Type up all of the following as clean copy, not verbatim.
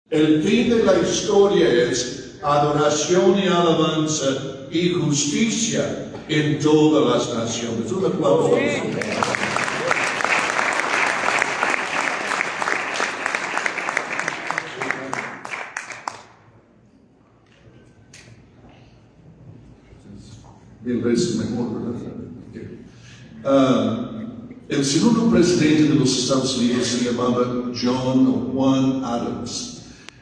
El fin de la historia es adoración y alabanza y justicia en todas las naciones. Un aplauso. Mil veces mejor, ¿verdad? El segundo presidente de los Estados Unidos se llamaba John o Juan Adams.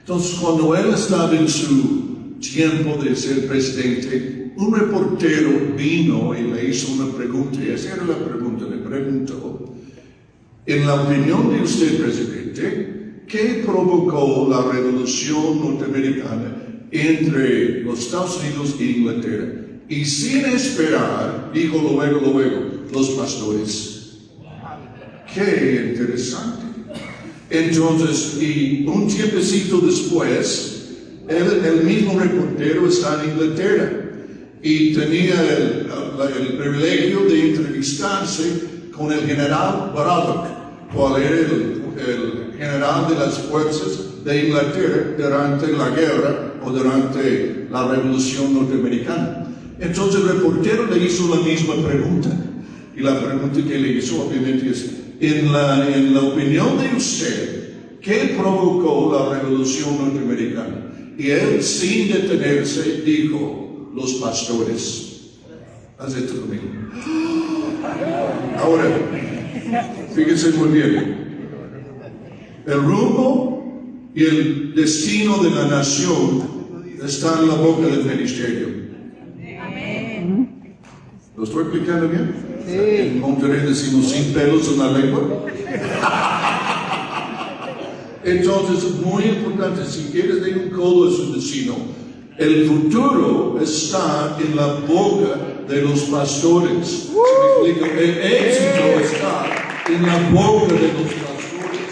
Entonces, cuando él estaba en su tiempo de ser presidente, un reportero vino y le hizo una pregunta, y esa era la pregunta, le preguntó, en la opinión de usted, presidente, ¿qué provocó la revolución norteamericana entre los Estados Unidos e Inglaterra? Y sin esperar, dijo luego, los pastores. ¡Qué interesante! Entonces, y un tiempecito después, el mismo reportero está en Inglaterra y tenía el privilegio de entrevistarse con el general Braddock, cual era el general de las fuerzas de Inglaterra durante la guerra o durante la revolución norteamericana. Entonces el reportero le hizo la misma pregunta, y la pregunta que le hizo obviamente es, en la opinión de usted, ¿qué provocó la revolución norteamericana? Y él, sin detenerse, dijo, los pastores. Haz esto conmigo. Ahora, fíjense muy bien. El rumbo y el destino de la nación está en la boca del ministerio. ¿Lo estoy explicando bien? Sí. En Monterrey decimos sin pelos en la lengua. Entonces es muy importante, si quieres dar un codo a su vecino, el futuro está en la boca de los pastores. ¿Se me explica? El éxito está en la boca de los pastores.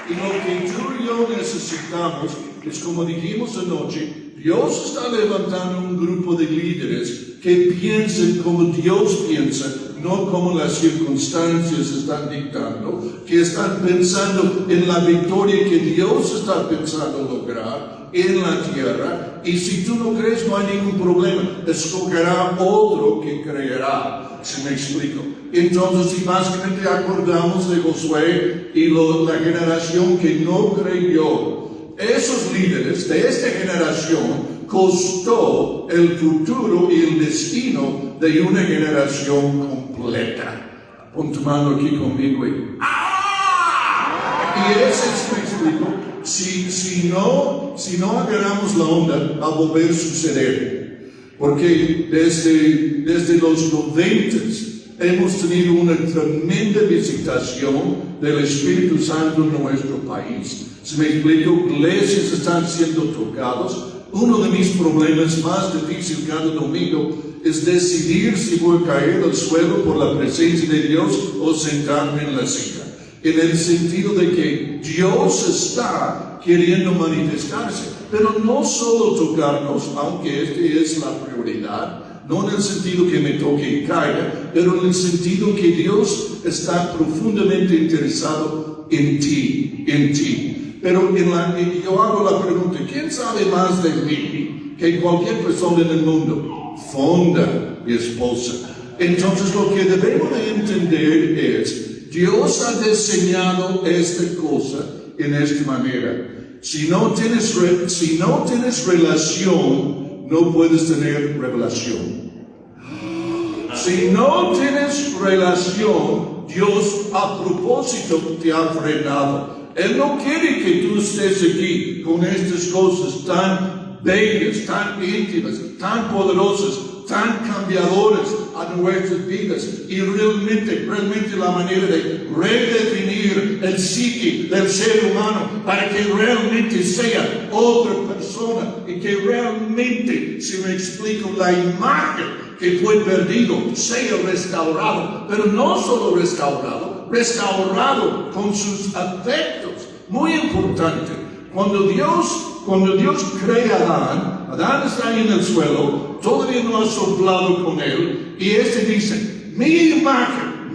Y lo que tú y yo necesitamos es, como dijimos anoche, Dios está levantando un grupo de líderes que piensen como Dios piensa, no como las circunstancias están dictando, que están pensando en la victoria que Dios está pensando lograr en la tierra. Y si tú no crees, no hay ningún problema, escogerá otro que creerá. ¿Se me explico? Entonces, si básicamente acordamos de Josué y la generación que no creyó, esos líderes de esta generación costó el futuro y el destino de una generación completa. Pon tu mano aquí conmigo y ¡ah! Y ese es, me explico, si no agarramos la onda, va a volver a suceder. Porque desde los 90s hemos tenido una tremenda visitación del Espíritu Santo en nuestro país. Si me explico, iglesias están siendo tocados. Uno de mis problemas más difíciles cada domingo es decidir si voy a caer al suelo por la presencia de Dios o sentarme en la silla. En el sentido de que Dios está queriendo manifestarse, pero no solo tocarnos, aunque este es la prioridad, no en el sentido que me toque y caiga, pero en el sentido que Dios está profundamente interesado en ti. Pero yo hago la pregunta, ¿quién sabe más de mí que cualquier persona en el mundo? Fonda, mi esposa. Entonces lo que debemos de entender es, Dios ha diseñado esta cosa en esta manera. Si no tienes relación, no puedes tener revelación. Si no tienes relación, Dios a propósito te ha frenado. Él no quiere que tú estés aquí con estas cosas tan bellas, tan íntimas, tan poderosas, tan cambiadoras a nuestras vidas. Y realmente la manera de redefinir el psique del ser humano para que realmente sea otra persona y que realmente, si me explico, la imagen que fue perdido sea restaurado, pero no solo restaurado con sus afectos. Muy importante, cuando Dios crea a Adán está ahí en el suelo, todavía no ha soplado con él, y dice, mi imagen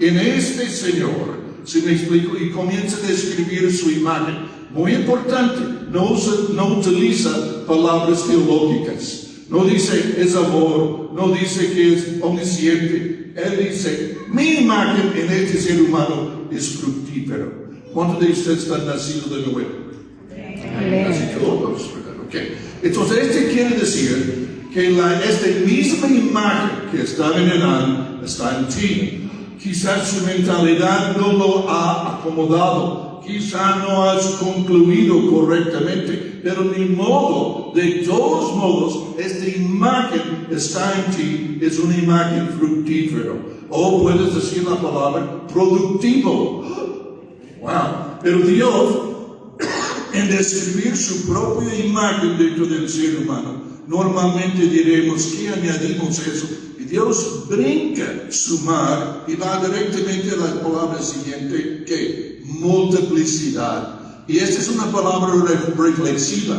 en este Señor, si me explico, y comienza a describir su imagen. Muy importante, no utiliza palabras teológicas. No dice es amor, no dice que es omnisciente. Él dice, mi imagen en este ser humano es fructífero. ¿Cuántos de ustedes están nacidos de nuevo? Casi todos, ¿verdad? Okay. Entonces, quiere decir que esta misma imagen que está en Adán está en ti. Quizás su mentalidad no lo ha acomodado. Quizás no has concluido correctamente, pero ni modo, de todos modos, esta imagen está en ti, es una imagen fructífera. O puedes decir la palabra productivo. Wow. Pero Dios, en describir su propia imagen dentro del ser humano, normalmente diremos que añadimos eso. Y Dios brinca sumar y va directamente a la palabra siguiente, que multiplicidad. Y esta es una palabra reflexiva.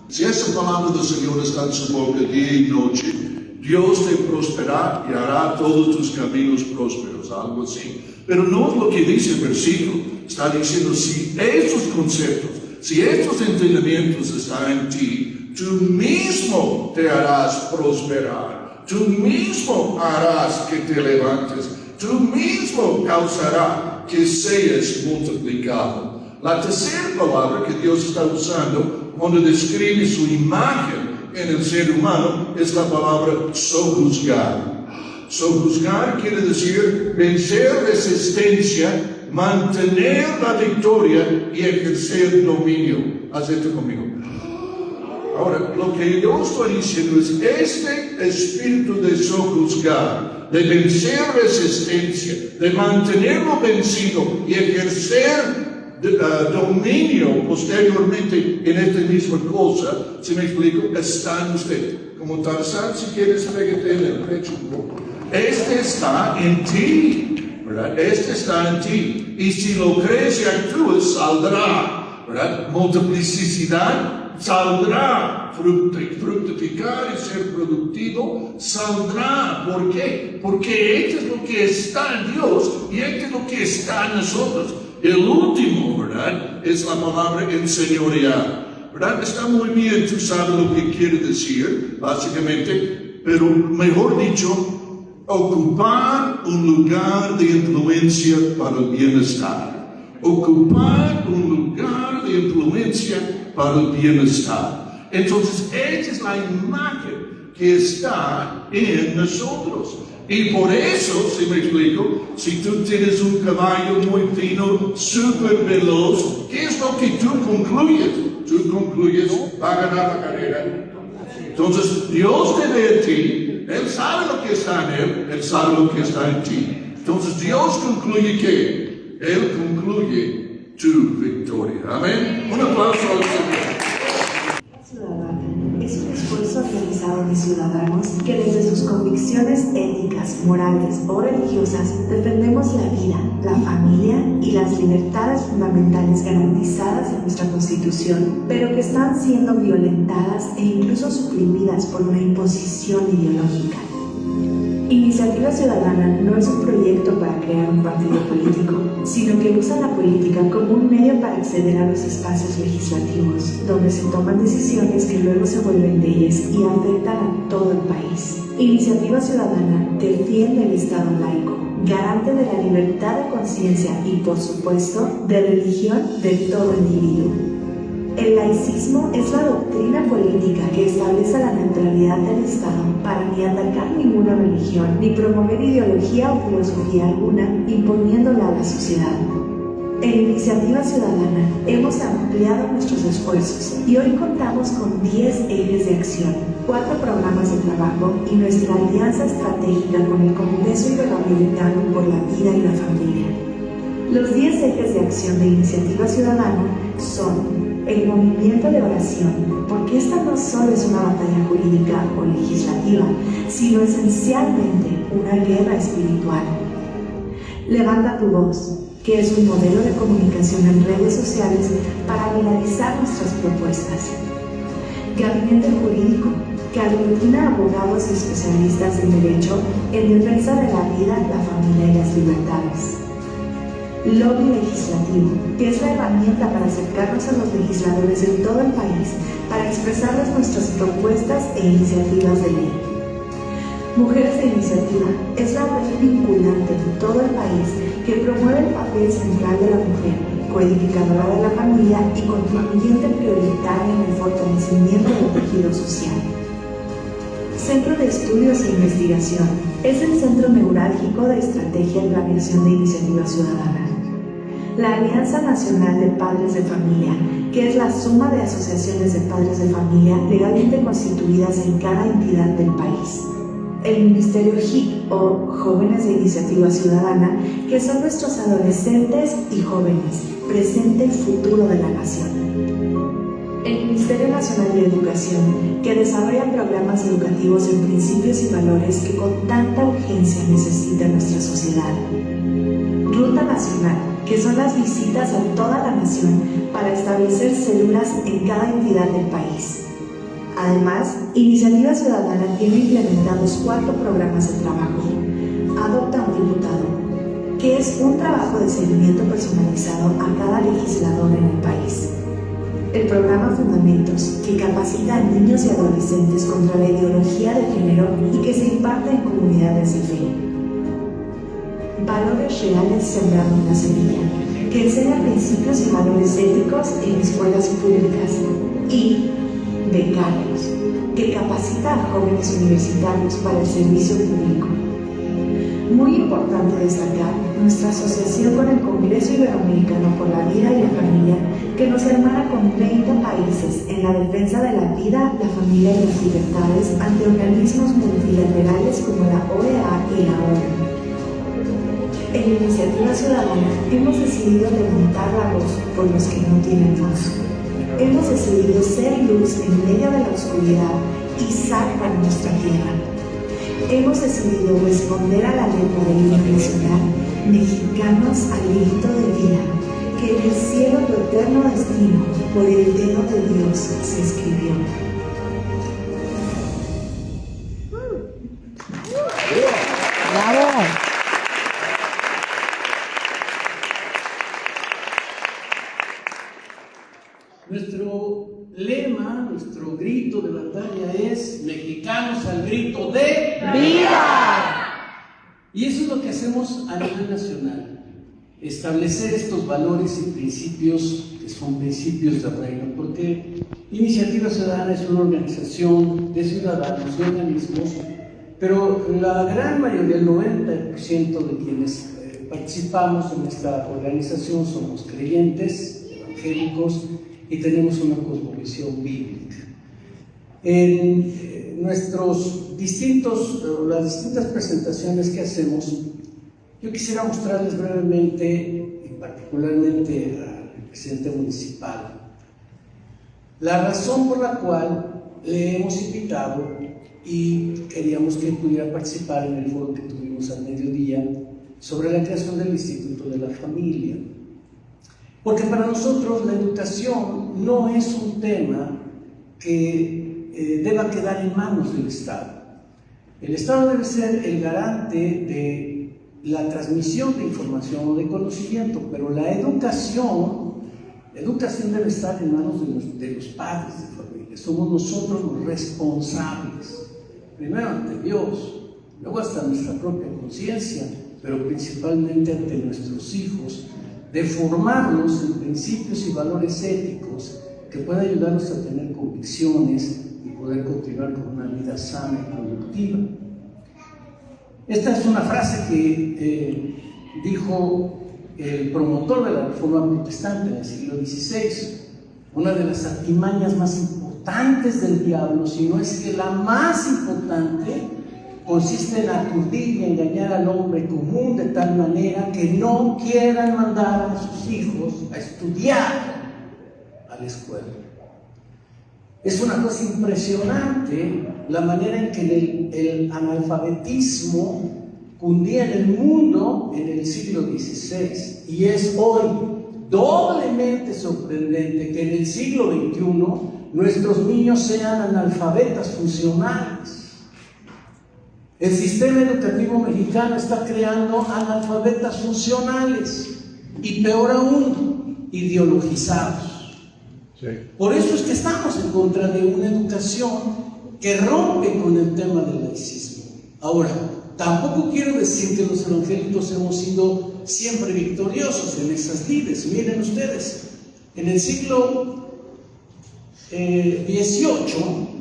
Si esa palabra del Señor está en su boca día y noche, Dios te prosperará y hará todos tus caminos prósperos, algo así. Pero no es lo que dice el versículo. Está diciendo, si estos conceptos, si estos entendimientos están en ti, tú mismo te harás prosperar. Tú mismo harás que te levantes. Tú mismo causará que seas multiplicado. La tercera palabra que Dios está usando cuando describe su imagen en el ser humano es la palabra sojuzgar. Sojuzgar quiere decir vencer resistencia, mantener la victoria y ejercer dominio. Haz esto conmigo. Ahora, lo que yo estoy diciendo es este espíritu de sojuzgar, de vencer resistencia, de mantenerlo vencido y ejercer dominio posteriormente en esta misma cosa, si me explico, está en usted. Como Tarzán, si quieres, pégate en el pecho un poco. Este está en ti, ¿verdad? Este está en ti. Y si lo crees y actúas, saldrá, ¿verdad? Multiplicidad saldrá. Fructificar y ser productivo saldrá. ¿Por qué? Porque esto es lo que está en Dios y esto es lo que está en nosotros. El último, ¿verdad? Es la palabra enseñorear, ¿verdad? Está muy bien, tú sabes lo que quiere decir, básicamente, pero mejor dicho, ocupar un lugar de influencia para el bienestar. Ocupar un lugar de influencia para el bienestar. Entonces, esta es la imagen que está en nosotros. Y por eso, si me explico, si tú tienes un caballo muy fino, súper veloz, ¿qué es lo que tú concluyes? Tú concluyes, va a ganar la carrera. Entonces, Dios te ve a ti, Él sabe lo que está en Él sabe lo que está en ti. Entonces, Dios concluye que Él concluye tu victoria. Amén. Un aplauso al Señor. Ciudadana es un esfuerzo organizado de ciudadanos que desde sus convicciones éticas, morales o religiosas defendemos la vida, la familia y las libertades fundamentales garantizadas en nuestra Constitución, pero que están siendo violentadas e incluso suprimidas por una imposición ideológica. Iniciativa Ciudadana no es un proyecto para crear un partido político, sino que usa la política como un medio para acceder a los espacios legislativos, donde se toman decisiones que luego se vuelven leyes y afectan a todo el país. Iniciativa Ciudadana defiende el Estado laico, garante de la libertad de conciencia y, por supuesto, de religión de todo individuo. El laicismo es la doctrina política que establece la neutralidad del Estado para ni atacar ninguna religión ni promover ideología o filosofía alguna imponiéndola a la sociedad. En Iniciativa Ciudadana hemos ampliado nuestros esfuerzos y hoy contamos con 10 ejes de acción, 4 programas de trabajo y nuestra alianza estratégica con el Congreso Iberoamericano por la Vida y la Familia. Los 10 ejes de acción de Iniciativa Ciudadana son el movimiento de oración, porque esta no solo es una batalla jurídica o legislativa, sino esencialmente una guerra espiritual. Levanta tu voz, que es un modelo de comunicación en redes sociales para viralizar nuestras propuestas. Gabinete Jurídico, que aglutina a abogados y especialistas en derecho en defensa de la vida, la familia y las libertades. Lobby legislativo, que es la herramienta para acercarnos a los legisladores en todo el país para expresarles nuestras propuestas e iniciativas de ley. Mujeres de Iniciativa es la red vinculante de todo el país que promueve el papel central de la mujer, codificadora de la familia y contribuyente prioritaria en el fortalecimiento del tejido social. Centro de Estudios e Investigación es el centro neurálgico de estrategia y planeación de Iniciativa Ciudadana. La Alianza Nacional de Padres de Familia, que es la suma de asociaciones de padres de familia legalmente constituidas en cada entidad del país. El Ministerio HIC, o Jóvenes de Iniciativa Ciudadana, que son nuestros adolescentes y jóvenes, presente y futuro de la nación. El Ministerio Nacional de Educación, que desarrolla programas educativos en principios y valores que con tanta urgencia necesita nuestra sociedad. Ruta Nacional, que son las visitas a toda la nación para establecer células en cada entidad del país. Además, Iniciativa Ciudadana tiene implementados 4 programas de trabajo. Adopta un diputado, que es un trabajo de seguimiento personalizado a cada legislador en el país. El programa Fundamentos, que capacita a niños y adolescentes contra la ideología de género y que se imparte en comunidades de fe. Valores Reales Sembrando una Semilla, que enseña principios y valores éticos en escuelas públicas. Y Becarios, que capacita a jóvenes universitarios para el servicio público. Muy importante destacar nuestra asociación con el Congreso Iberoamericano por la Vida y la Familia, que nos hermana con 30 países en la defensa de la vida, la familia y las libertades ante organismos multilaterales como la OEA y la ONU. En Iniciativa Ciudadana hemos decidido levantar la voz por los que no tienen voz. Hemos decidido ser luz en medio de la oscuridad y sal para nuestra tierra. Hemos decidido responder a la letra del himno nacional, mexicanos al grito de vida, que en el cielo tu eterno destino por el dedo de Dios se escribió. ¡Bravo! Nuestro lema, nuestro grito de batalla es mexicanos al grito de ¡Viva! Y eso es lo que hacemos a nivel nacional, establecer estos valores y principios que son principios de reino, porque Iniciativa Ciudadana es una organización de ciudadanos, de organismos, pero la gran mayoría, el 90% de quienes participamos en esta organización somos creyentes, evangélicos, y tenemos una cosmovisión bíblica. En las distintas presentaciones que hacemos, yo quisiera mostrarles brevemente, y particularmente al presidente municipal, la razón por la cual le hemos invitado y queríamos que pudiera participar en el foro que tuvimos al mediodía sobre la creación del Instituto de la Familia. Porque para nosotros la educación no es un tema que deba quedar en manos del Estado. El Estado debe ser el garante de la transmisión de información o de conocimiento, pero la educación debe estar en manos de los padres de familia. Somos nosotros los responsables, primero ante Dios, luego hasta nuestra propia conciencia, pero principalmente ante nuestros hijos, de formarlos en principios y valores éticos que puedan ayudarnos a tener convicciones y poder continuar con una vida sana y productiva. Esta es una frase que dijo el promotor de la Reforma Protestante en el siglo XVI, una de las artimañas más importantes del diablo, si no es que la más importante, consiste en aturdir y engañar al hombre común de tal manera que no quieran mandar a sus hijos a estudiar a la escuela. Es una cosa impresionante la manera en que el analfabetismo cundía en el mundo en el siglo XVI, y es hoy doblemente sorprendente que en el siglo XXI nuestros niños sean analfabetas funcionales. El sistema educativo mexicano está creando analfabetas funcionales. y peor aún, ideologizados. Sí. Por eso es que estamos en contra de una educación que rompe con el tema del laicismo. Ahora, tampoco quiero decir que los evangélicos hemos sido siempre victoriosos en esas lides. Miren ustedes, en el siglo XVIII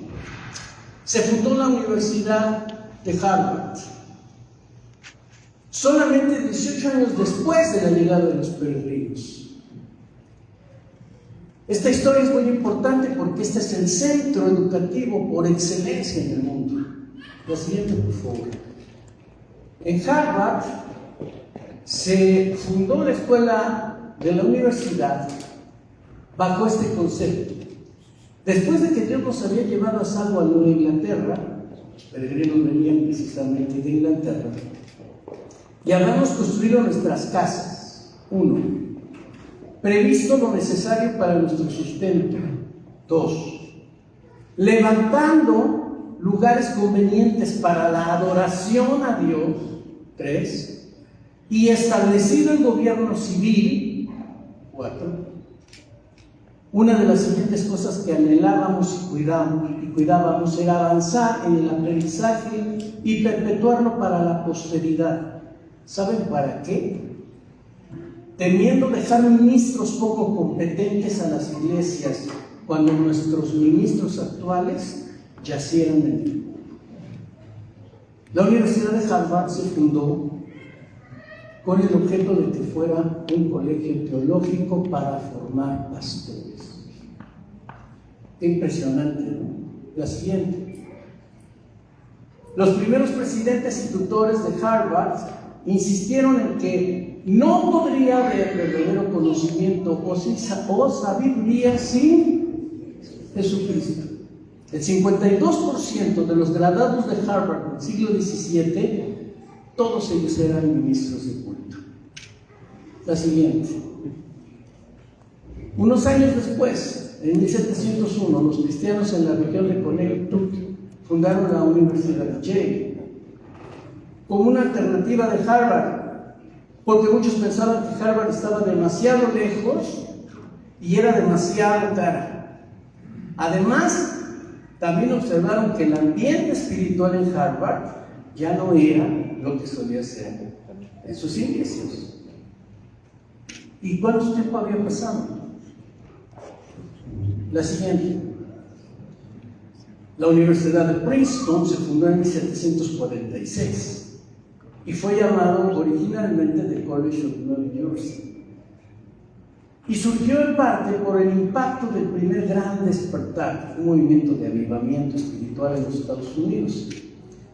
se fundó la Universidad de Harvard. Solamente 18 años después de la llegada de los peregrinos. Esta historia es muy importante porque este es el centro educativo por excelencia en el mundo. La siguiente, por favor. En Harvard se fundó la escuela de la universidad bajo este concepto. Después de que Dios nos había llevado a salvo a Nueva Inglaterra, los peregrinos venían precisamente de Inglaterra, y habíamos construido nuestras casas. 1. Previsto lo necesario para nuestro sustento. 2. Levantando lugares convenientes para la adoración a Dios. 3. Y establecido el gobierno civil. 4. Una de las siguientes cosas que anhelábamos y cuidábamos era avanzar en el aprendizaje y perpetuarlo para la posteridad. ¿Saben para qué? Temiendo dejar ministros poco competentes a las iglesias cuando nuestros ministros actuales yacieran en el. La Universidad de Harvard se fundó con el objeto de que fuera un colegio teológico para formar pastores. Qué impresionante, ¿no? La siguiente. Los primeros presidentes y tutores de Harvard insistieron en que no podría haber verdadero conocimiento o sabiduría sin Jesucristo. El 52% de los graduados de Harvard del siglo XVII, todos ellos eran ministros de culto. La siguiente. Unos años después, en 1701, los cristianos en la región de Connecticut fundaron la Universidad de Yale como una alternativa de Harvard, porque muchos pensaban que Harvard estaba demasiado lejos y era demasiado cara. Además, también observaron que el ambiente espiritual en Harvard ya no era lo que solía ser en sus inicios. ¿Y cuánto tiempo había pasado? La siguiente. La Universidad de Princeton se fundó en 1746 y fue llamado originalmente The College of New Jersey. Y surgió en parte por el impacto del primer gran despertar, un movimiento de avivamiento espiritual en los Estados Unidos.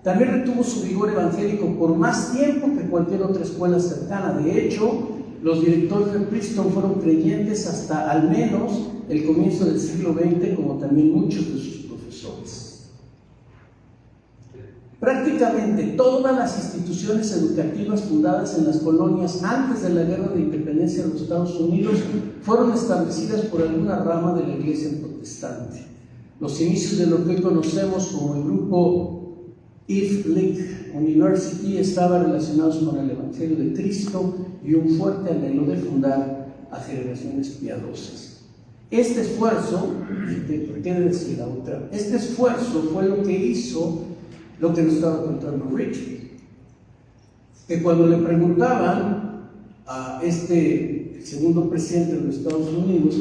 También retuvo su vigor evangélico por más tiempo que cualquier otra escuela cercana. De hecho, los directores de Princeton fueron creyentes hasta al menos el comienzo del siglo XX, como también muchos de sus profesores. Prácticamente todas las instituciones educativas fundadas en las colonias antes de la Guerra de Independencia de los Estados Unidos fueron establecidas por alguna rama de la Iglesia protestante. Los inicios de lo que hoy conocemos como el grupo Ivy League University estaban relacionados con el Evangelio de Cristo y un fuerte anhelo de fundar a generaciones piadosas. Este esfuerzo, ¿qué decir la otra? Este esfuerzo fue lo que hizo lo que nos estaba contando Richard, que cuando le preguntaban a el segundo presidente de los Estados Unidos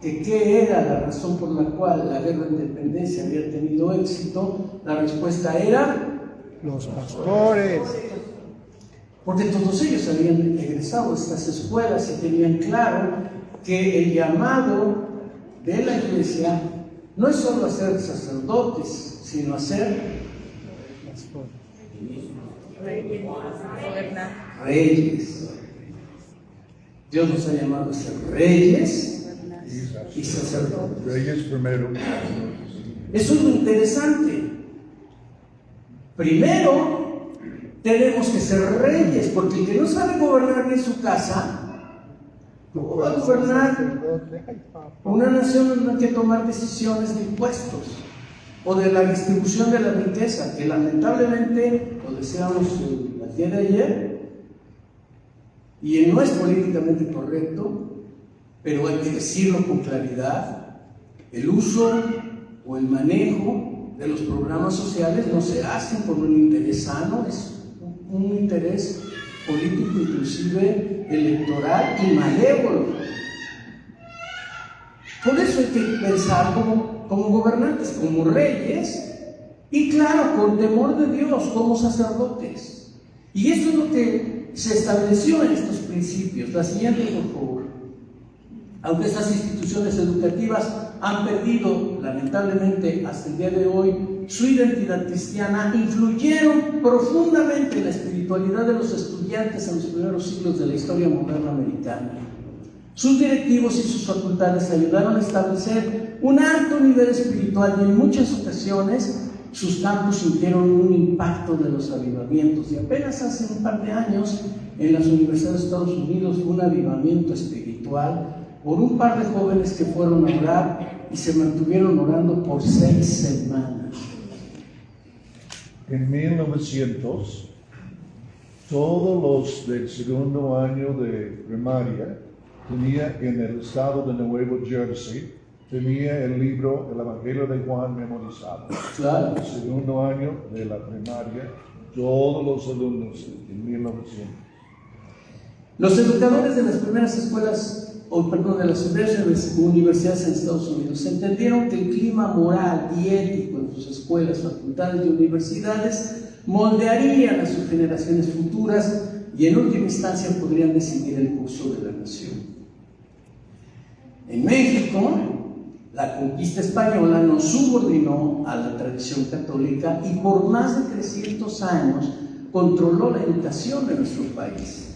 que qué era la razón por la cual la guerra de independencia había tenido éxito, la respuesta era los pastores. Porque todos ellos habían egresado a estas escuelas y tenían claro que el llamado de la iglesia no es solo a ser sacerdotes, sino a ser reyes. Dios nos ha llamado a ser reyes y sacerdotes. Reyes primero. Eso es lo interesante. Primero, tenemos que ser reyes, porque el que no sabe gobernar bien su casa, no va a gobernar una nación en la que tomar decisiones de impuestos o de la distribución de la riqueza, que lamentablemente, lo decíamos el día de ayer, y no es políticamente correcto, pero hay que decirlo con claridad, el uso o el manejo de los programas sociales no se hacen por un interés sano, es un interés político, inclusive electoral y malévolo. Por eso hay que pensar como gobernantes, como reyes, y claro, con temor de Dios, como sacerdotes. Y eso es lo que se estableció en estos principios. La siguiente, por favor. Aunque estas instituciones educativas han perdido, lamentablemente, hasta el día de hoy, su identidad cristiana, influyeron profundamente en la espiritualidad de los estudiantes en los primeros siglos de la historia moderna americana. Sus directivos y sus facultades ayudaron a establecer un alto nivel espiritual y en muchas ocasiones sus campos sintieron un impacto de los avivamientos. Y apenas hace un par de años, en las universidades de Estados Unidos, fue un avivamiento espiritual por un par de jóvenes que fueron a orar y se mantuvieron orando por 6 semanas. En 1900, todos los del segundo año de primaria tenía en el estado de Nuevo Jersey, tenía el libro El Evangelio de Juan memorizado. Claro. El segundo año de la primaria, todos los alumnos en 1900. Los educadores de las primeras escuelas, de las primeras universidades en Estados Unidos, entendieron que el clima moral y ético en sus escuelas, facultades y universidades moldearían a sus generaciones futuras y en última instancia podrían decidir el curso de la nación. En México, la conquista española nos subordinó a la tradición católica y por más de 300 años controló la educación de nuestro país.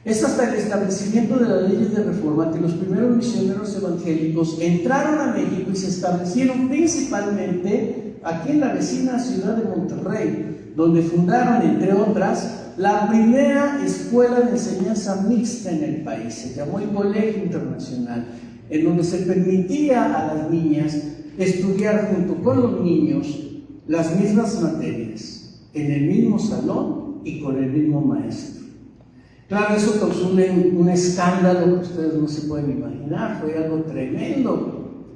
Es hasta el establecimiento de las leyes de reforma que los primeros misioneros evangélicos entraron a México y se establecieron principalmente aquí en la vecina ciudad de Monterrey, donde fundaron, entre otras, la primera escuela de enseñanza mixta en el país. Se llamó el Colegio Internacional, en donde se permitía a las niñas estudiar junto con los niños las mismas materias, en el mismo salón y con el mismo maestro. Claro, eso causó un escándalo que ustedes no se pueden imaginar, fue algo tremendo.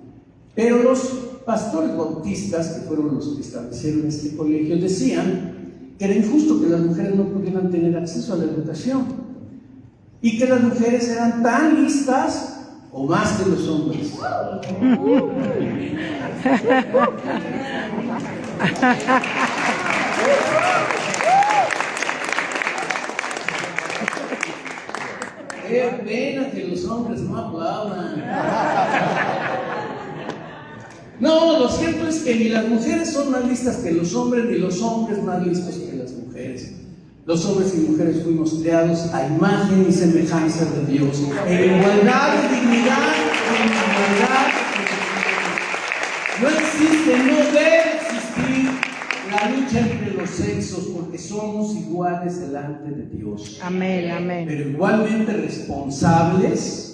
Pero los pastores bautistas, que fueron los que establecieron este colegio, decían que era injusto que las mujeres no pudieran tener acceso a la educación y que las mujeres eran tan listas o más que los hombres. Qué pena que los hombres no aplaudan. No, lo cierto es que ni las mujeres son más listas que los hombres, ni los hombres más listos que las mujeres. Los hombres y mujeres fuimos creados a imagen y semejanza de Dios, en igualdad de dignidad, en igualdad de... No existe, no debe existir la lucha entre los sexos, porque somos iguales delante de Dios. Amén, amén. Pero igualmente responsables.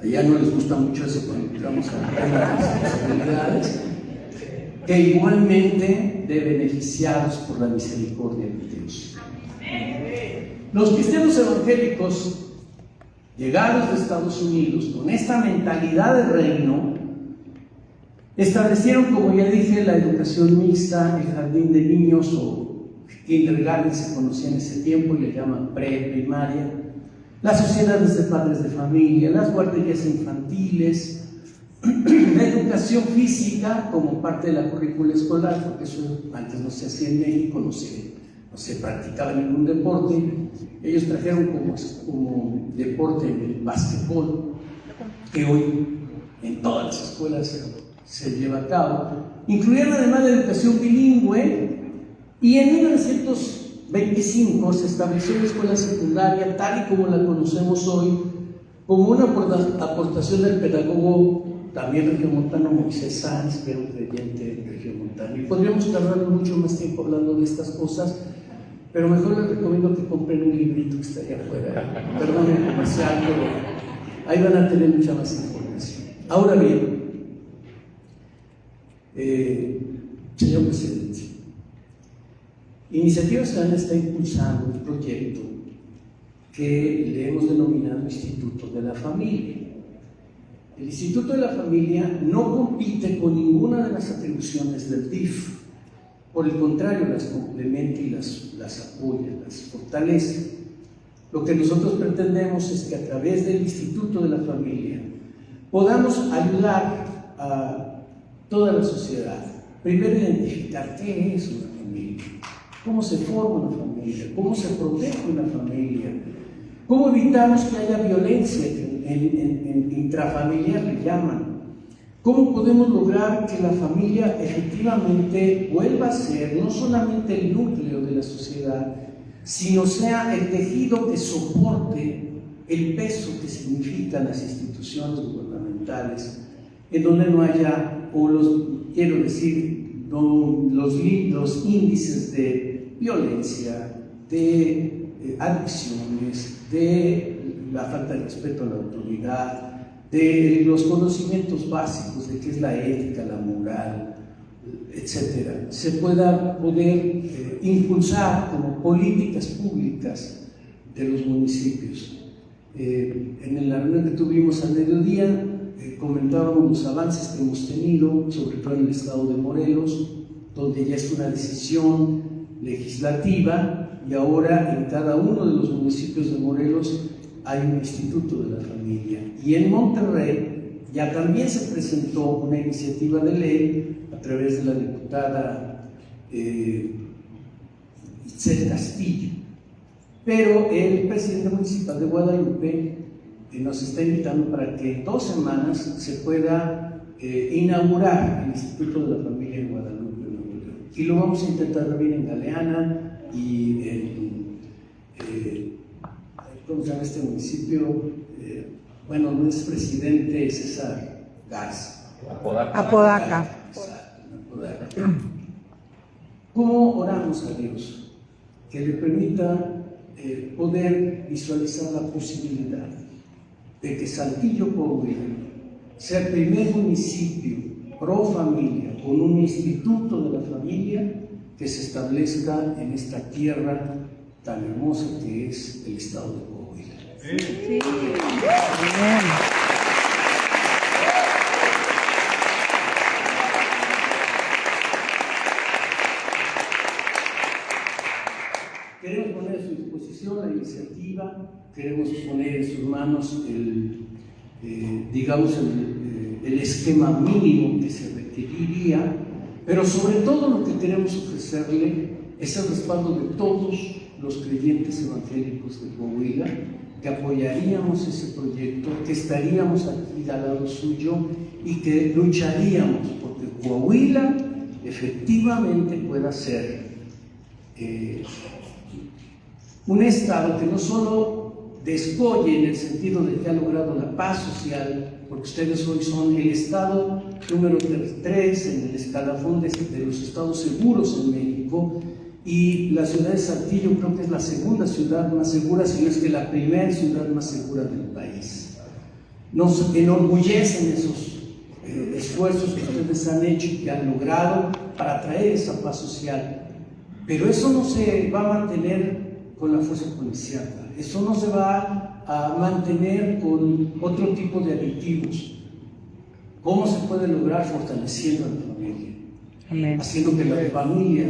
Allá no les gusta mucho eso cuando entramos a las responsabilidades, que igualmente de beneficiados por la misericordia de Dios. Los cristianos evangélicos llegados de Estados Unidos con esta mentalidad de reino establecieron, como ya dije, la educación mixta, el jardín de niños o kindergarten se conocía en ese tiempo y le llaman pre-primaria, las sociedades de padres de familia, las guarderías infantiles, la educación física como parte de la currícula escolar, porque eso antes no se hacía en México, no se practicaba ningún deporte. Ellos trajeron como deporte el básquetbol, que hoy en todas las escuelas se lleva a cabo. Incluyeron además la educación bilingüe y en 1925 se estableció la escuela secundaria tal y como la conocemos hoy, como una aportación del pedagogo también regiomontano Moisés Sanz, que era un creyente regiomontano. Y podríamos tardar mucho más tiempo hablando de estas cosas, pero mejor les recomiendo que compren un librito que está allá afuera. Perdón el comercial, pero ahí van a tener mucha más información. Ahora bien, señor presidente, Iniciativa Ciudadana está impulsando un proyecto que le hemos denominado Instituto de la Familia. El Instituto de la Familia no compite con ninguna de las atribuciones del DIF, por el contrario, las complementa y las apoya, las fortalece. Lo que nosotros pretendemos es que a través del Instituto de la Familia podamos ayudar a toda la sociedad. Primero, identificar qué es una familia, cómo se forma una familia, cómo se protege una familia, cómo evitamos que haya violencia en intrafamiliar, le llaman. ¿Cómo podemos lograr que la familia efectivamente vuelva a ser no solamente el núcleo de la sociedad, sino sea el tejido que soporte el peso que significan las instituciones gubernamentales, en donde no haya, los índices de violencia, de adicciones, de la falta de respeto a la autoridad, de los conocimientos básicos de qué es la ética, la moral, etcétera, se pueda poder impulsar como políticas públicas de los municipios. En la reunión que tuvimos al mediodía comentábamos los avances que hemos tenido, sobre todo en el estado de Morelos, donde ya es una decisión legislativa y ahora en cada uno de los municipios de Morelos hay un instituto de la familia. Y en Monterrey ya también se presentó una iniciativa de ley a través de la diputada Itzel Castillo. Pero el presidente municipal de Guadalupe nos está invitando para que en 2 semanas se pueda inaugurar el Instituto de la Familia en Guadalupe, Nuevo León. Y lo vamos a intentar también en Galeana y en ¿cómo se llama este municipio? Bueno, no es presidente César Garza. Apodaca. ¿Cómo oramos a Dios? Que le permita poder visualizar la posibilidad de que Saltillo, Coahuila, sea el primer municipio pro familia con un instituto de la familia que se establezca en esta tierra tan hermosa que es el estado de Coahuila. Sí. Bien. Queremos poner a su disposición la iniciativa, queremos poner en sus manos el esquema mínimo que se requeriría, pero sobre todo lo que queremos ofrecerle es el respaldo de todos los creyentes evangélicos de Coahuila, que apoyaríamos ese proyecto, que estaríamos aquí al lado suyo y que lucharíamos porque Coahuila efectivamente pueda ser un estado que no solo descolle en el sentido de que ha logrado la paz social, porque ustedes hoy son el estado número 3 en el escalafón de los estados seguros en México, y la ciudad de Saltillo creo que es la segunda ciudad más segura, si no es que la primera ciudad más segura del país. Nos enorgullecen esos esfuerzos que ustedes han hecho y que han logrado para traer esa paz social, pero eso no se va a mantener con la fuerza policial, eso no se va a mantener con otro tipo de aditivos. ¿Cómo se puede lograr? Fortaleciendo a la familia. Amén. Haciendo que la familia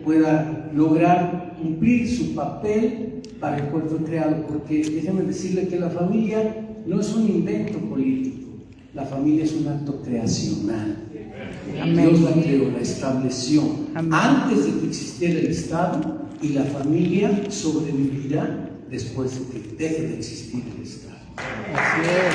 pueda lograr cumplir su papel para el cual fue creado, porque déjenme decirle que la familia no es un invento político, la familia es un acto creacional. Amén. Dios la creó, la estableció. Amén. Antes de que existiera el Estado, y la familia sobrevivirá después de que deje de existir el Estado. Así es.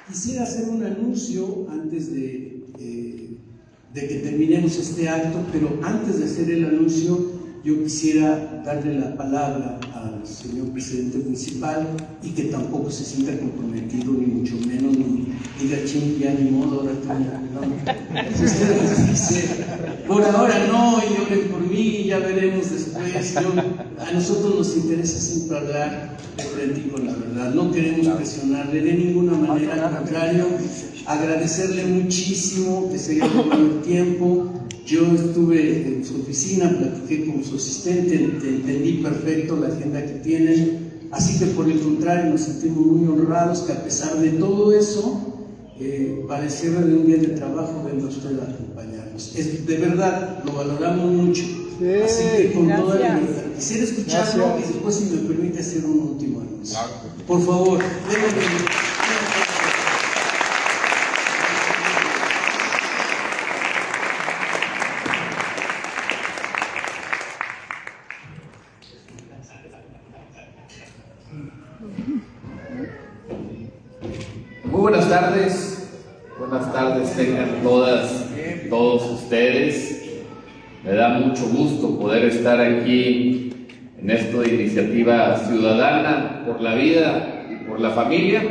Quisiera hacer un anuncio antes de que terminemos este acto, pero antes de hacer el anuncio, yo quisiera darle la palabra al señor presidente municipal y que tampoco se sienta comprometido, ni mucho menos, ni diga ching, ya ni modo, ahora no. Si ustedes dicen, por ahora no, y oren por mí, ya veremos después. a nosotros nos interesa siempre hablar de frente y con la verdad. No queremos presionarle de ninguna manera, al contrario, agradecerle muchísimo que se haya tomado el tiempo. Yo estuve en su oficina, platiqué con su asistente, entendí perfecto la agenda que tienen. Así que por el contrario, nos sentimos muy honrados que a pesar de todo eso, para el cierre de un día de trabajo venga usted a acompañarnos. De verdad, lo valoramos mucho. Sí, así que con toda gracias. libertad. Quisiera escucharlo Gracias. y después, si me permite, hacer un último anuncio. Por favor, déjenme. Muy buenas tardes tengan todos ustedes. Me da mucho gusto poder estar aquí en esta iniciativa ciudadana por la vida y por la familia,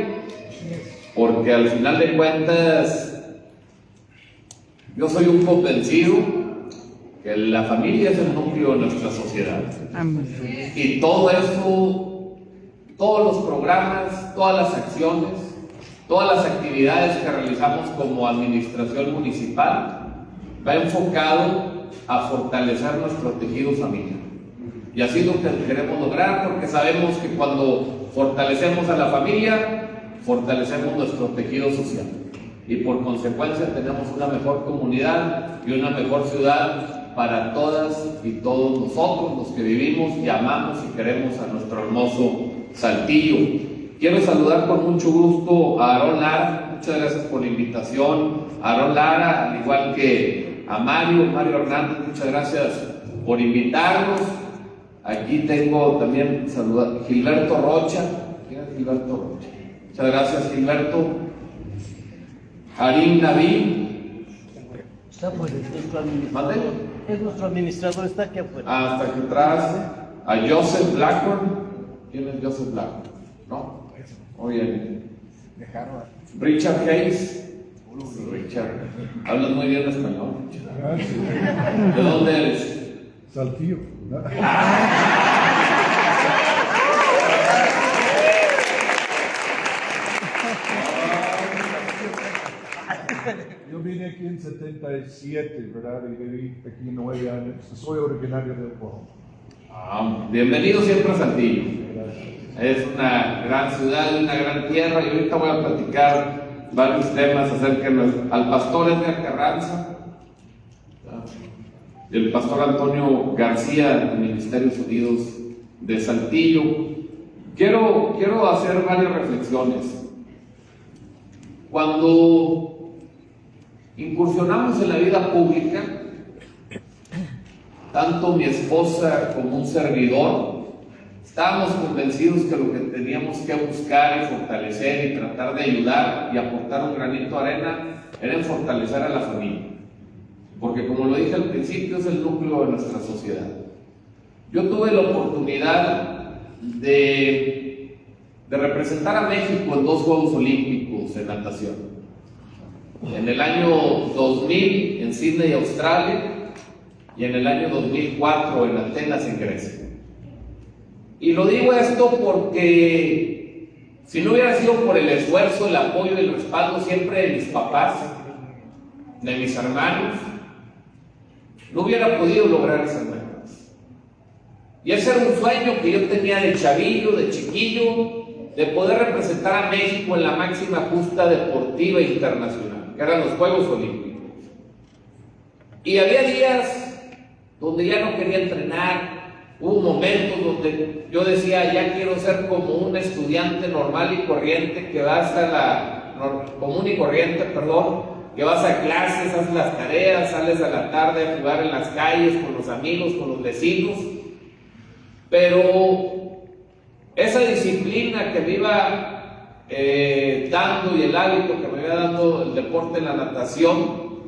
porque al final de cuentas yo soy un convencido que la familia es el núcleo de nuestra sociedad. Amén. Y todo eso, todos los programas, todas las acciones, todas las actividades que realizamos como administración municipal va enfocado a fortalecer nuestro tejido familiar. Y así es lo que queremos lograr, porque sabemos que cuando fortalecemos a la familia, fortalecemos nuestro tejido social. Y por consecuencia tenemos una mejor comunidad y una mejor ciudad para todas y todos nosotros, los que vivimos y amamos y queremos a nuestro hermoso Saltillo. Quiero saludar con mucho gusto a Aarón Lara, muchas gracias por la invitación. Aarón Lara, al igual que a Mario Hernández, muchas gracias por invitarnos. Aquí tengo también saludar a Gilberto Rocha. ¿Quién es Gilberto Rocha? Muchas gracias, Gilberto. Harim Naví. Está afuera, es nuestro administrador. ¿Mande? Es nuestro administrador, está aquí afuera. Hasta aquí atrás. A Joseph Blackburn. ¿Quién es Joseph Blackburn? ¿No? Muy bien. Richard Hayes. Richard, hablas muy bien español. Gracias. ¿De dónde eres? Saltillo. Yo vine aquí en 77, ¿verdad? Y viví aquí 9 años. Soy originario de Oklahoma. Bienvenido siempre a Saltillo. Gracias. Es una gran ciudad, una gran tierra, y ahorita voy a platicar varios temas acerca al pastor Edgar Carranza y el pastor Antonio García de Ministerios Unidos de Saltillo. Quiero hacer varias reflexiones. Cuando incursionamos en la vida pública, tanto mi esposa como un servidor, estábamos convencidos que lo que teníamos que buscar y fortalecer y tratar de ayudar y aportar un granito de arena era en fortalecer a la familia. Porque como lo dije al principio, es el núcleo de nuestra sociedad. Yo tuve la oportunidad de representar a México en 2 Juegos Olímpicos en natación. En el año 2000 en Sydney, Australia, y en el año 2004 en Atenas, en Grecia. Y lo digo esto porque si no hubiera sido por el esfuerzo, el apoyo y el respaldo siempre de mis papás, de mis hermanos, no hubiera podido lograr esas metas. Y ese era un sueño que yo tenía de chavillo, de chiquillo, de poder representar a México en la máxima justa deportiva internacional, que eran los Juegos Olímpicos. Y había días donde ya no quería entrenar. Hubo momentos donde yo decía, ya quiero ser como un estudiante normal y corriente que vas que vas a clases, haces las tareas, sales a la tarde a jugar en las calles con los amigos, con los vecinos. Pero esa disciplina que me iba dando y el hábito que me iba dando el deporte, la natación,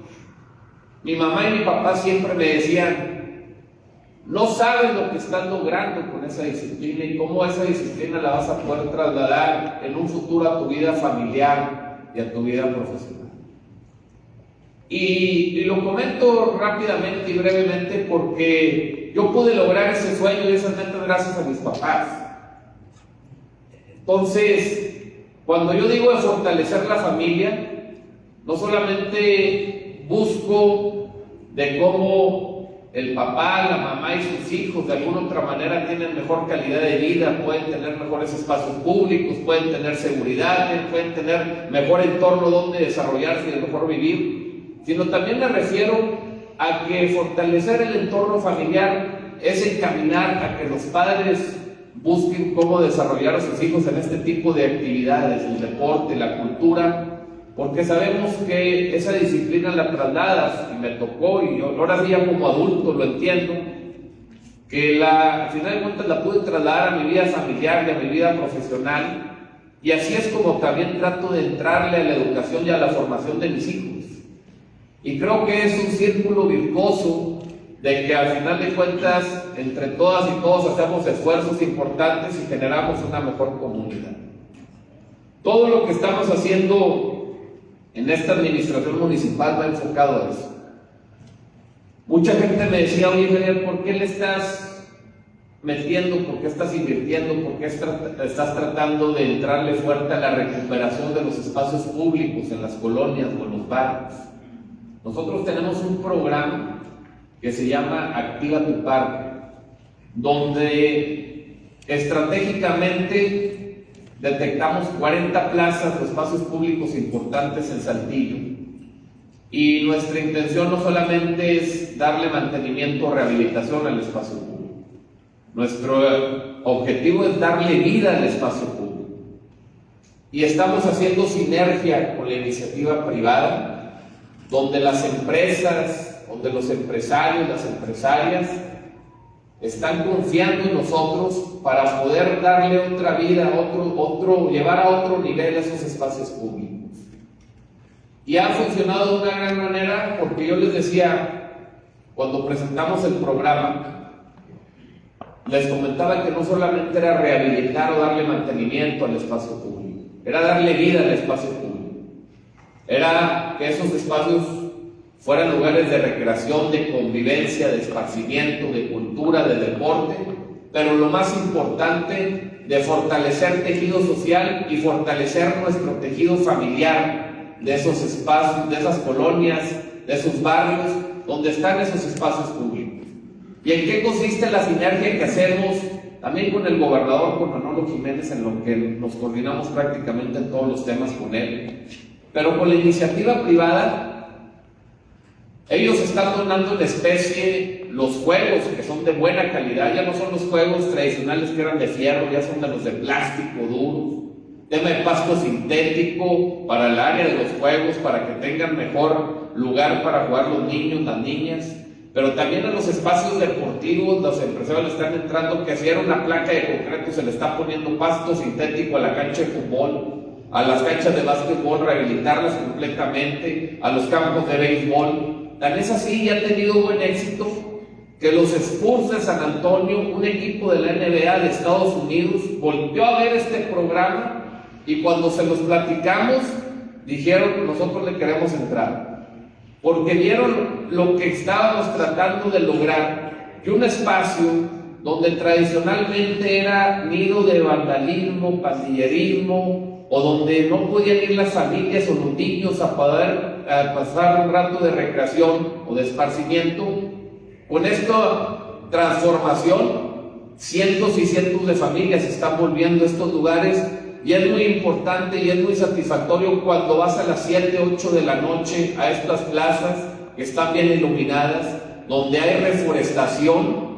mi mamá y mi papá siempre me decían, no sabes lo que estás logrando con esa disciplina y cómo esa disciplina la vas a poder trasladar en un futuro a tu vida familiar y a tu vida profesional. Y lo comento rápidamente y brevemente porque yo pude lograr ese sueño y esas metas gracias a mis papás. Entonces, cuando yo digo de fortalecer la familia, no solamente busco de cómo el papá, la mamá y sus hijos de alguna otra manera tienen mejor calidad de vida, pueden tener mejores espacios públicos, pueden tener seguridad, pueden tener mejor entorno donde desarrollarse y mejor vivir, sino también me refiero a que fortalecer el entorno familiar es encaminar a que los padres busquen cómo desarrollar a sus hijos en este tipo de actividades, el deporte, la cultura, porque sabemos que esa disciplina la trasladas, y me tocó, y ahora sí ya como adulto lo entiendo, que al final de cuentas la pude trasladar a mi vida familiar y a mi vida profesional, y así es como también trato de entrarle a la educación y a la formación de mis hijos. Y creo que es un círculo virtuoso de que al final de cuentas entre todas y todos hacemos esfuerzos importantes y generamos una mejor comunidad. Todo lo que estamos haciendo en esta administración municipal va enfocado a eso. Mucha gente me decía, oye, Javier, ¿por qué le estás metiendo, por qué estás invirtiendo, por qué estás tratando de entrarle fuerte a la recuperación de los espacios públicos en las colonias o en los barrios? Nosotros tenemos un programa que se llama Activa tu Parque, donde estratégicamente detectamos 40 plazas de espacios públicos importantes en Saltillo. Y nuestra intención no solamente es darle mantenimiento o rehabilitación al espacio público. Nuestro objetivo es darle vida al espacio público. Y estamos haciendo sinergia con la iniciativa privada, donde las empresas, donde los empresarios, las empresarias están confiando en nosotros para poder darle otra vida, llevar a otro nivel esos espacios públicos. Y ha funcionado de una gran manera, porque yo les decía, cuando presentamos el programa, les comentaba que no solamente era rehabilitar o darle mantenimiento al espacio público, era darle vida al espacio público. Era que esos espacios fueran lugares de recreación, de convivencia, de esparcimiento, de cultura, de deporte, pero lo más importante, de fortalecer tejido social y fortalecer nuestro tejido familiar de esos espacios, de esas colonias, de esos barrios, donde están esos espacios públicos. ¿Y en qué consiste la sinergia que hacemos también con el gobernador, con Manolo Jiménez, en lo que nos coordinamos prácticamente en todos los temas con él? Pero con la iniciativa privada, ellos están donando en especie los juegos que son de buena calidad. Ya no son los juegos tradicionales que eran de fierro, ya son de los de plástico duros. Tema de pasto sintético para el área de los juegos, para que tengan mejor lugar para jugar los niños, las niñas. Pero también en los espacios deportivos, los empresarios están entrando, que si era una placa de concreto se le está poniendo pasto sintético a la cancha de fútbol, a las canchas de básquetbol, rehabilitarlas completamente, a los campos de béisbol. Tan es así y ha tenido buen éxito que los Spurs de San Antonio, un equipo de la NBA de Estados Unidos, volvió a ver este programa y cuando se los platicamos, dijeron, nosotros le queremos entrar, porque vieron lo que estábamos tratando de lograr, que un espacio donde tradicionalmente era nido de vandalismo, pandillerismo, o donde no podían ir las familias o los niños a poder pasar un rato de recreación o de esparcimiento, con esta transformación, cientos y cientos de familias están volviendo a estos lugares, y es muy importante y es muy satisfactorio cuando vas a las 7, 8 de la noche a estas plazas que están bien iluminadas, donde hay reforestación,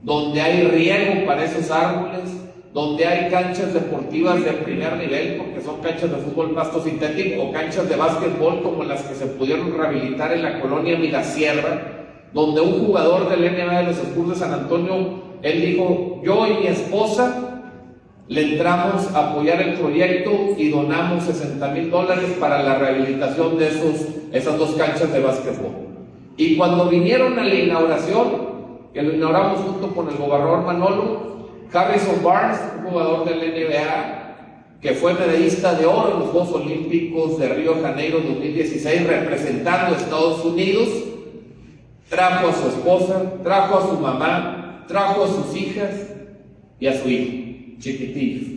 donde hay riego para esos árboles, donde hay canchas deportivas de primer nivel, porque son canchas de fútbol pasto sintético o canchas de básquetbol como las que se pudieron rehabilitar en la colonia Mirasierra, donde un jugador del NBA de los Spurs de San Antonio, él dijo, yo y mi esposa le entramos a apoyar el proyecto y donamos $60,000 para la rehabilitación de esas dos canchas de básquetbol. Y cuando vinieron a la inauguración, que lo inauguramos junto con el gobernador Manolo, Harrison Barnes, un jugador del NBA, que fue medallista de oro en los Juegos Olímpicos de Río de Janeiro 2016, representando a Estados Unidos, trajo a su esposa, trajo a su mamá, trajo a sus hijas y a su hijo, chiquitillos,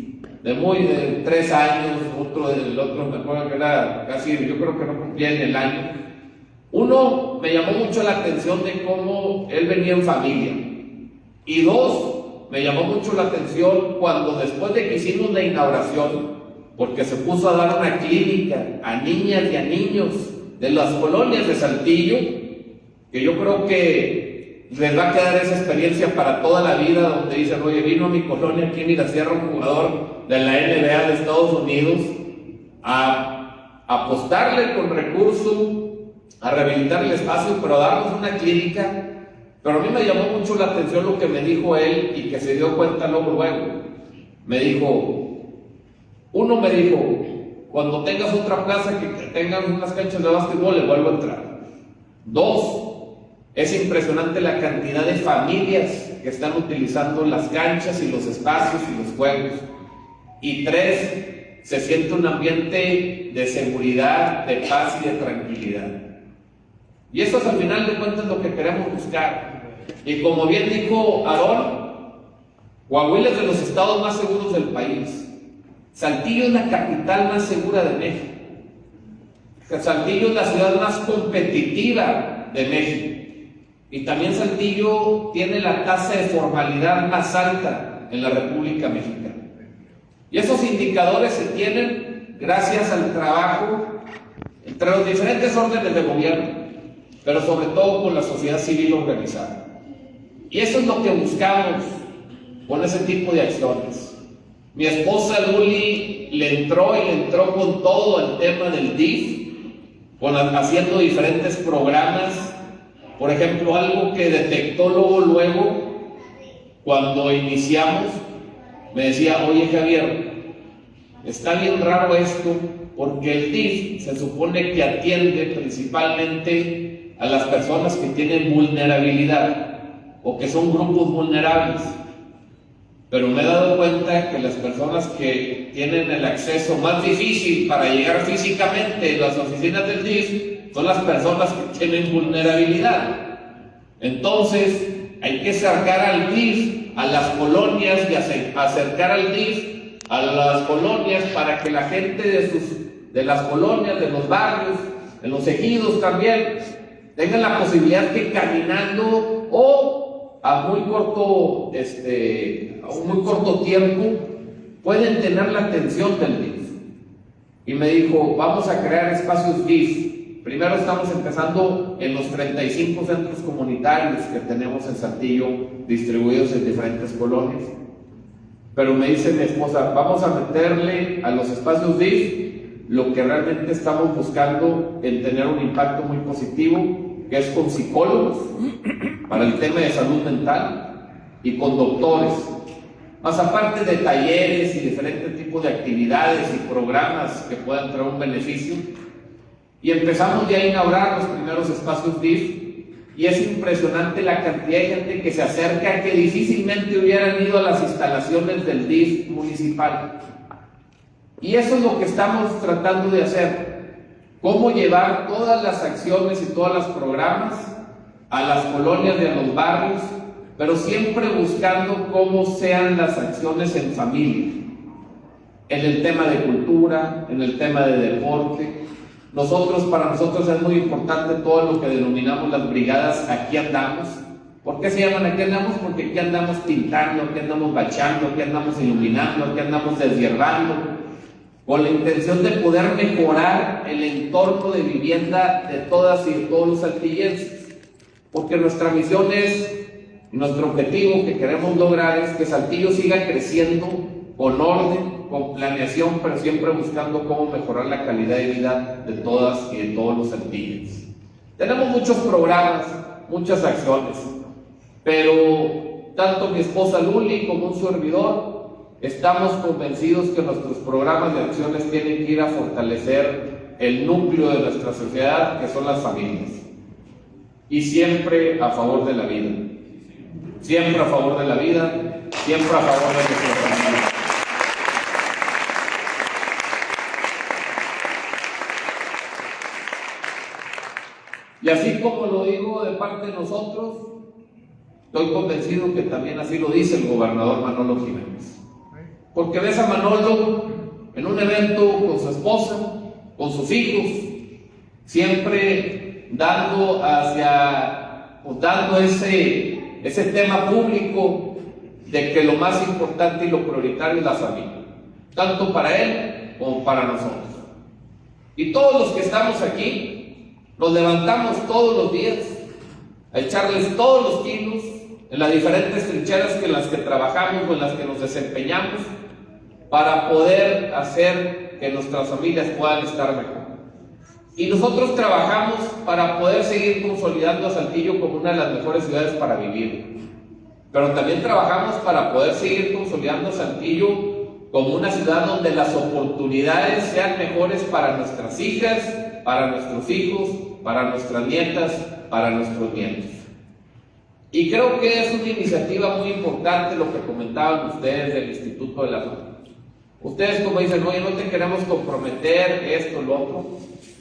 de 3 años, el otro me acuerdo que era casi, yo creo que no cumplía en el año. Uno, me llamó mucho la atención de cómo él venía en familia, y 2, me llamó mucho la atención cuando después de que hicimos la inauguración, porque se puso a dar una clínica a niñas y a niños de las colonias de Saltillo, que yo creo que les va a quedar esa experiencia para toda la vida, donde dicen, oye, vino a mi colonia aquí en Mirasierra un jugador de la NBA de Estados Unidos a apostarle con recursos, a rehabilitar el espacio, pero a darnos una clínica. Pero a mí me llamó mucho la atención lo que me dijo él y que se dio cuenta luego. Me dijo, cuando tengas otra plaza que tengan unas canchas de básquetbol, le vuelvo a entrar. 2, es impresionante la cantidad de familias que están utilizando las canchas y los espacios y los juegos. Y 3, se siente un ambiente de seguridad, de paz y de tranquilidad. Y eso es al final de cuentas lo que queremos buscar. Y como bien dijo Aarón, Coahuila es de los estados más seguros del país. Saltillo es la capital más segura de México. Saltillo es la ciudad más competitiva de México. Y también Saltillo tiene la tasa de formalidad más alta en la República Mexicana. Y esos indicadores se tienen gracias al trabajo entre los diferentes órdenes de gobierno, pero sobre todo con la sociedad civil organizada. Y eso es lo que buscamos con ese tipo de acciones. Mi esposa Luli le entró con todo el tema del DIF, haciendo diferentes programas. Por ejemplo, algo que detectó luego, cuando iniciamos, me decía, oye Javier, está bien raro esto, porque el DIF se supone que atiende principalmente a las personas que tienen vulnerabilidad o que son grupos vulnerables. Pero me he dado cuenta que las personas que tienen el acceso más difícil para llegar físicamente a las oficinas del DIF son las personas que tienen vulnerabilidad. Entonces, hay que acercar al DIF a las colonias y acercar al DIF a las colonias para que la gente de las colonias, de los barrios, de los ejidos también, tengan la posibilidad que caminando o a un muy corto tiempo pueden tener la atención del DIF. Y me dijo, vamos a crear espacios DIF. Primero estamos empezando en los 35 centros comunitarios que tenemos en Saltillo, distribuidos en diferentes colonias. Pero me dice mi esposa, vamos a meterle a los espacios DIF lo que realmente estamos buscando en tener un impacto muy positivo, que es con psicólogos para el tema de salud mental y con doctores, más aparte de talleres y diferentes tipos de actividades y programas que puedan traer un beneficio. Y empezamos ya a inaugurar los primeros espacios DIF, y es impresionante la cantidad de gente que se acerca, que difícilmente hubieran ido a las instalaciones del DIF municipal. Y eso es lo que estamos tratando de hacer. Cómo llevar todas las acciones y todos los programas a las colonias y a los barrios, pero siempre buscando cómo sean las acciones en familia, en el tema de cultura, en el tema de deporte. Para nosotros es muy importante todo lo que denominamos las brigadas Aquí Andamos. ¿Por qué se llaman Aquí Andamos? Porque aquí andamos pintando, aquí andamos bachando, aquí andamos iluminando, aquí andamos deshiervando, con la intención de poder mejorar el entorno de vivienda de todas y de todos los saltillenses. Porque nuestra misión nuestro objetivo que queremos lograr es que Saltillo siga creciendo con orden, con planeación, pero siempre buscando cómo mejorar la calidad de vida de todas y de todos los saltillenses. Tenemos muchos programas, muchas acciones, pero tanto mi esposa Luli como un servidor estamos convencidos que nuestros programas de acciones tienen que ir a fortalecer el núcleo de nuestra sociedad, que son las familias, y siempre a favor de la vida, siempre a favor de la vida, siempre a favor de nuestra familia. Y así como lo digo de parte de nosotros, estoy convencido que también así lo dice el gobernador Manolo Jiménez. Porque ves a Manolo en un evento con su esposa, con sus hijos, siempre dando ese tema público de que lo más importante y lo prioritario es la familia, tanto para él como para nosotros. Y todos los que estamos aquí, nos levantamos todos los días a echarles todos los kilos en las diferentes trincheras en las que trabajamos o en las que nos desempeñamos para poder hacer que nuestras familias puedan estar mejor. Y nosotros trabajamos para poder seguir consolidando a Saltillo como una de las mejores ciudades para vivir. Pero también trabajamos para poder seguir consolidando a Saltillo como una ciudad donde las oportunidades sean mejores para nuestras hijas, para nuestros hijos, para nuestras nietas, para nuestros nietos. Y creo que es una iniciativa muy importante lo que comentaban ustedes del Instituto de la Familia. Ustedes como dicen, oye, no te queremos comprometer, esto, lo otro,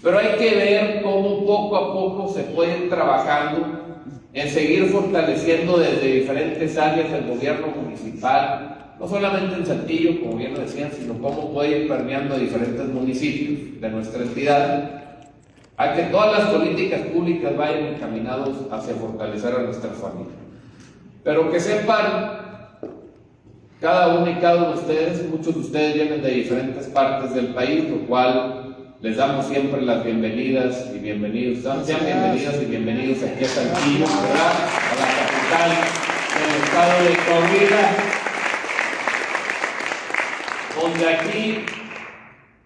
pero hay que ver cómo poco a poco se puede ir trabajando en seguir fortaleciendo desde diferentes áreas del gobierno municipal, no solamente en Saltillo, como bien lo decían, sino cómo puede ir permeando a diferentes municipios de nuestra entidad, a que todas las políticas públicas vayan encaminadas hacia fortalecer a nuestras familias. Pero que sepan, cada uno y cada uno de ustedes, muchos de ustedes vienen de diferentes partes del país, lo cual les damos siempre las bienvenidas y bienvenidos. Sean bienvenidas y bienvenidos aquí a Saltillo, ¿verdad? A la capital del estado de Coahuila, donde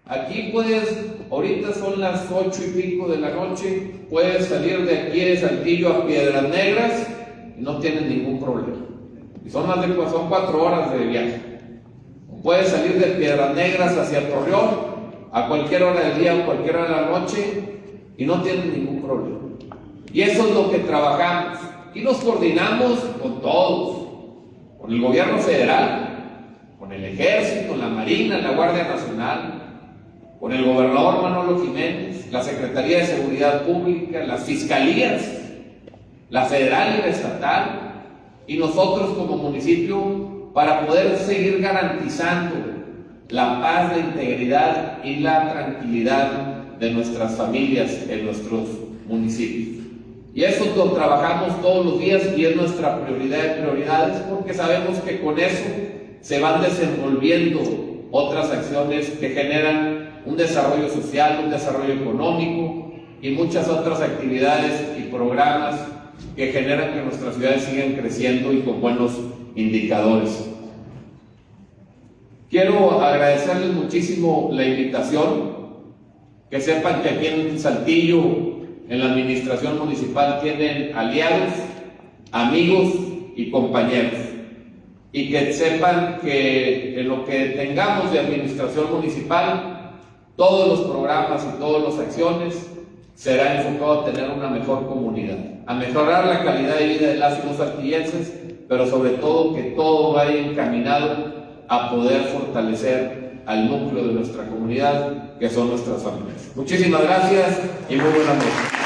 aquí puedes, ahorita son las 8 y pico de la noche, puedes salir de aquí de Saltillo a Piedras Negras y no tienes ningún problema. Y son 4 horas de viaje. Puedes salir de Piedras Negras hacia Torreón a cualquier hora del día o cualquier hora de la noche y no tienes ningún problema. Y eso es lo que trabajamos. Y nos coordinamos con todos, con el gobierno federal, con el ejército, la marina, la Guardia Nacional, con el gobernador Manolo Jiménez, la Secretaría de Seguridad Pública, las fiscalías, la federal y la estatal, y nosotros como municipio, para poder seguir garantizando la paz, la integridad y la tranquilidad de nuestras familias en nuestros municipios. Y eso lo trabajamos todos los días y es nuestra prioridad de prioridades, porque sabemos que con eso se van desenvolviendo otras acciones que generan un desarrollo social, un desarrollo económico y muchas otras actividades y programas que generan que nuestras ciudades sigan creciendo y con buenos indicadores. Quiero agradecerles muchísimo la invitación, que sepan que aquí en Saltillo, en la administración municipal, tienen aliados, amigos y compañeros. Y que sepan que en lo que tengamos de administración municipal, todos los programas y todas las acciones será enfocado a tener una mejor comunidad, a mejorar la calidad de vida de las y los saltillenses, pero sobre todo que todo vaya encaminado a poder fortalecer al núcleo de nuestra comunidad, que son nuestras familias. Muchísimas gracias y muy buenas noches.